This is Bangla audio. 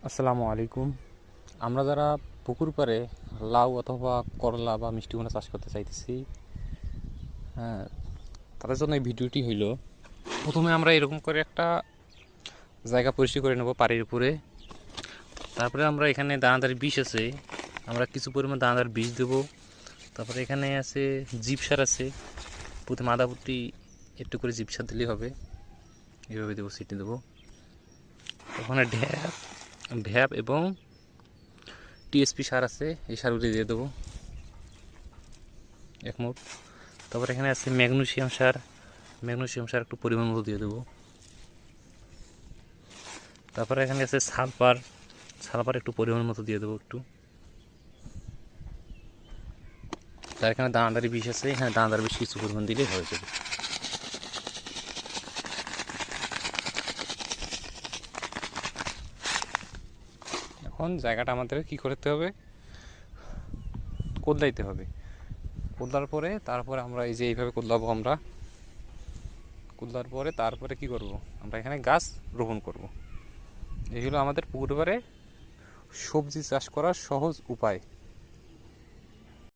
আসসালামু আলাইকুম। আমরা যারা পুকুর পাড়ে লাউ অথবা করলা বা মিষ্টি কুমড়া চাষ করতে চাইতেছি, হ্যাঁ, তাদের জন্য এই ভিডিওটি হইল। প্রথমে আমরা এরকম করে একটা জায়গা পরিষ্কার করে নেব পাড়ের উপরে। তারপরে আমরা এখানে দানাদার বিষ আছে, আমরা কিছু পরিমাণ দানাদার বিষ দেবো। তারপরে এখানে আছে জিপ সার আছে, প্রথমে আদা প্রতি একটু করে জিপ সার দিলেই হবে। এইভাবে দেবো, সিটি দেবো। ওখানে ঢ্যাপ এবং টিএসপি সার আছে, এই সারগুলি দিয়ে দেবো এক মুঠ। তারপর এখানে আছে ম্যাগনেসিয়াম সার একটু পরিমাণ মতো দিয়ে দেবো। তারপরে এখানে আছে সালফার একটু পরিমাণ মতো দিয়ে দেবো একটু। তার এখানে দানাদারি বিষ আছে, এখানে দানাদার বিষ কিছু পরিমাণ দিলেই হয়ে যাবে। এখন জায়গাটা আমাদের কি করতে হবে, কোদলাইতে হবে। কোদলার পরে তারপরে আমরা এই যে এইভাবে কোদলাবো। আমরা কোদলার পরে তারপরে কি করব, আমরা এখানে গাছ রোপণ করব। এই হলো আমাদের পুকুর পাড়ে সবজি চাষ করার সহজ উপায়।